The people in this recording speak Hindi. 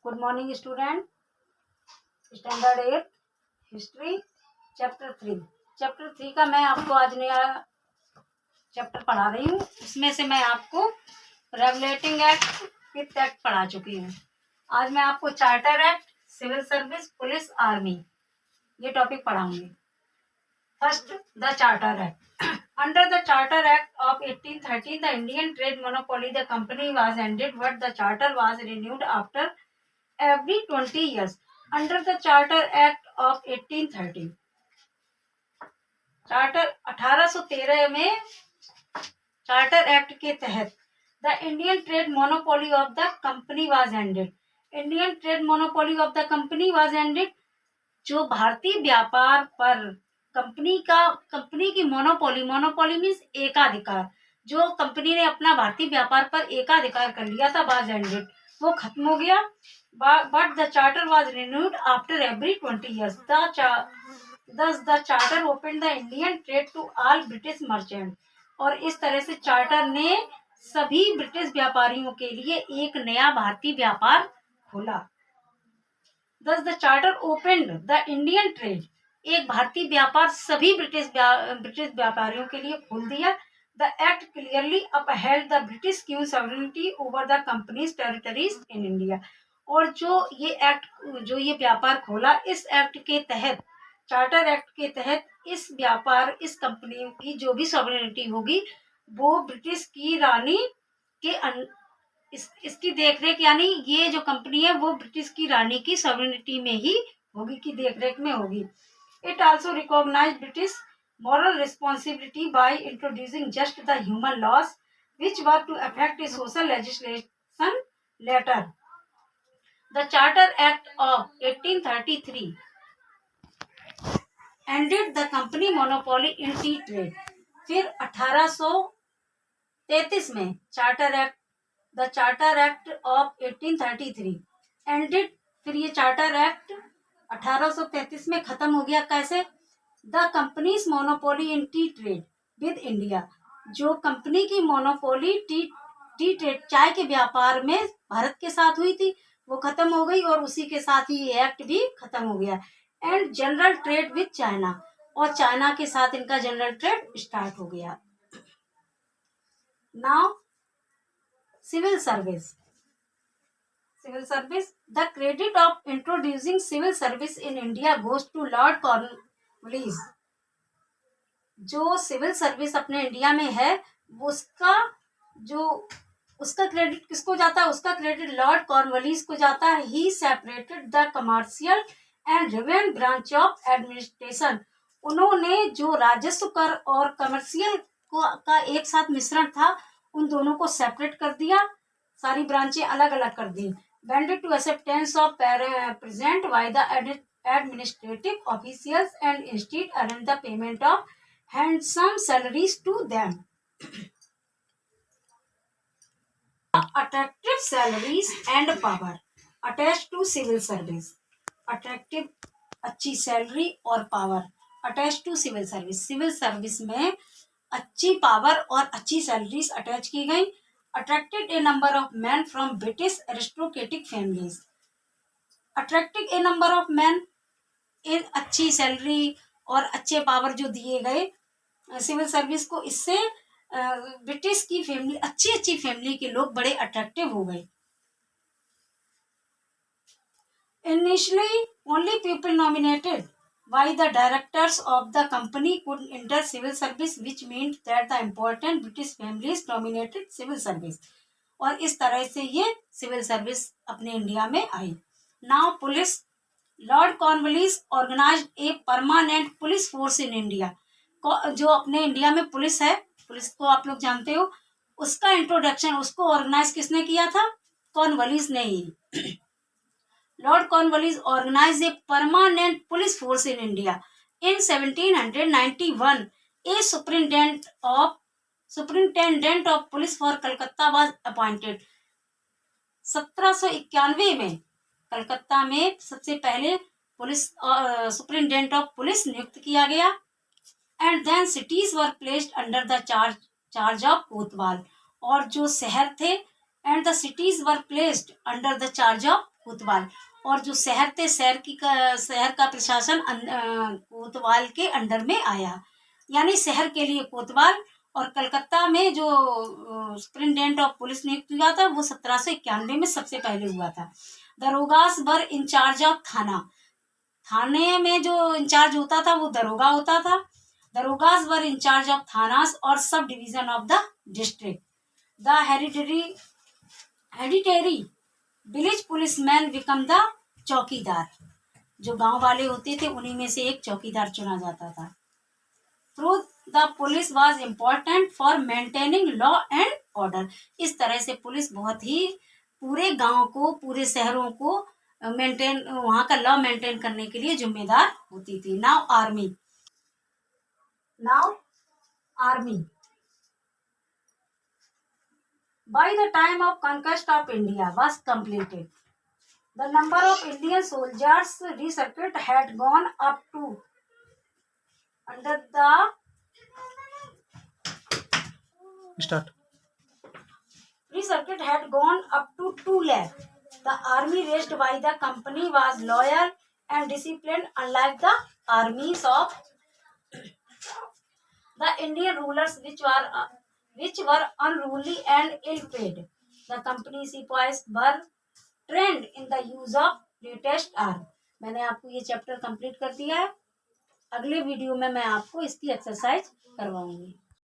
Good morning student. Standard 8 history chapter 3 का मैं आपको आज नया चैप्टर पढ़ा रही हूँ। इसमें से मैं आपको रेगुलेटिंग एक्ट, फिफ्थ एक्ट पढ़ा चुकी हूँ। आज मैं आपको charter act, civil service, police, army ये टॉपिक पढ़ाऊंगी। First, the charter act. Under the charter act of 1830 the Indian trade monopoly the company was ended, but the charter was renewed after every 20 years under the Charter Act of 1830। Charter 1813 में चार्टर एक्ट के तहत the Indian trade monopoly of the company was ended. Indian trade monopoly of the company was ended, जो भारतीय व्यापार पर कंपनी की मोनोपोली मीन्स एकाधिकार, जो कंपनी ने अपना भारतीय व्यापार पर एकाधिकार कर लिया था, वाज एंडेड, वो खत्म हो गया। But the charter was renewed after every 20 years। Thus the charter opened the Indian trade to all British merchants। और इस तरह से चार्टर ने सभी ब्रिटिश व्यापारियों के लिए एक नया भारतीय व्यापार खोला। Thus the charter opened the Indian trade, एक भारतीय व्यापार सभी ब्रिटिश व्यापारियों के लिए खोल दिया। The act clearly upheld the British Queen sovereignty over the company's territories in India। और जो ये व्यापार खोला, इस एक्ट के तहत, चार्टर एक्ट के तहत, इस कंपनी की जो भी सॉवरेनिटी होगी वो ब्रिटिश की रानी के इसकी देखरेख, यानी ये जो कंपनी है वो ब्रिटिश की रानी की सॉवरेनिटी में ही होगी, की देखरेख में होगी। It also recognise British moral responsibility by introducing just the human laws which were to affect a social legislation later। The Charter Act of 1833 ended the company monopoly in tea trade। फिर 1833 में the charter act of 1833 ended, फिर ये चार्टर एक्ट 1833 में खत्म हो गया। कैसे? The companies monopoly in T trade with India, जो कंपनी की मोनोपोली टी ट्रेड, चाय के व्यापार में भारत के साथ हुई थी, वो खत्म हो गई, और उसी के साथ ही ये एक्ट भी खत्म हो गया। And general trade with China, और चाइना के साथ इनका जनरल ट्रेड स्टार्ट हो गया। Now civil service. The credit of introducing civil service in India goes to Lord Cornwallis. जो सिविल सर्विस अपने इंडिया में है, उसका क्रेडिट किसको जाता है? उसका क्रेडिट लॉर्ड कॉर्नवालिस को जाता है। ही separated the commercial and revenue branch of administration. उन्होंने जो राजस्व कर और कमर्शियल का एक साथ मिश्रण था, उन दोनों को सेपरेट कर दिया, सारी ब्रांचें अलग अलग कर दी। Banded to acceptance of present by the administrative officials and instead arrange the payment of handsome salaries to them। Attractive salaries and power attached to civil service। Attractive, अच्छी सैलरी और power attach to civil service. Civil service में अच्छी पावर और अच्छी सैलरीज अटैच की गई। Attracted a number of men from British aristocratic families। Attracted a number of men, एक अच्छी सैलरी और अच्छे पावर जो दिए गए सिविल सर्विस को, इससे ब्रिटिश की फैमिली, अच्छी फैमिली के लोग बड़े अट्रैक्टिव हो गए। Initially, only people nominated by the directors of the company could enter civil service, which meant that the important British families dominated civil service। और इस तरह से ये सिविल सर्विस अपने इंडिया में आई। Now police. Lord Cornwallis organised a permanent police force in India. जो अपने इंडिया में पुलिस है, पुलिस को आप लोग जानते हो, उसका इंट्रोडक्शन, उसको ऑर्गेनाइज किसने किया था? कॉर्नवालिस ने ही। Lord Cornwallis organized a permanent police force in India। In 1791, a superintendent of police for Calcutta was appointed। 1791 में कलकत्ता में सबसे पहले पुलिस सुपरिटेंडेंट ऑफ पुलिस नियुक्त किया गया। And then cities were placed under the charge of कोतवाल, और जो शहर थे, and the cities were placed under the charge of कोतवाल, और जो शहर थे शहर का प्रशासन कोतवाल के अंडर में आया, यानी शहर के लिए कोतवाल। और कलकत्ता में जो सुप्रिंटेंडेंट ऑफ पुलिस नियुक्त हुआ था वो 1791 में सबसे पहले हुआ था। दरोगास वर इंचार्ज ऑफ थाने में जो इंचार्ज होता था वो दरोगा होता था। दरोगास वर इंचार्ज ऑफ थानास और sub division of the district. The hereditary village policeman become the chowkidar, जो गांव वाले होते थे उन्हीं में से एक चौकीदार चुना जाता था। Through the police was important for maintaining law and order. इस तरह से पुलिस बहुत ही पूरे गांव को, पूरे शहरों को वहां का लॉ मेंटेन करने के लिए जिम्मेदार होती थी। Now army by the time of conquest of India was completed, the number of Indian soldiers recruited had gone up to under the recruited had gone up to 2 lakh. The army raised by the company was loyal and disciplined, unlike the armies of the Indian rulers, which were unruly and ill-paid. The company sepoys were trained in the use of latest arm. मैंने आपको ये चैप्टर कंप्लीट कर दिया है। अगले वीडियो में मैं आपको इसकी एक्सरसाइज करवाऊंगी।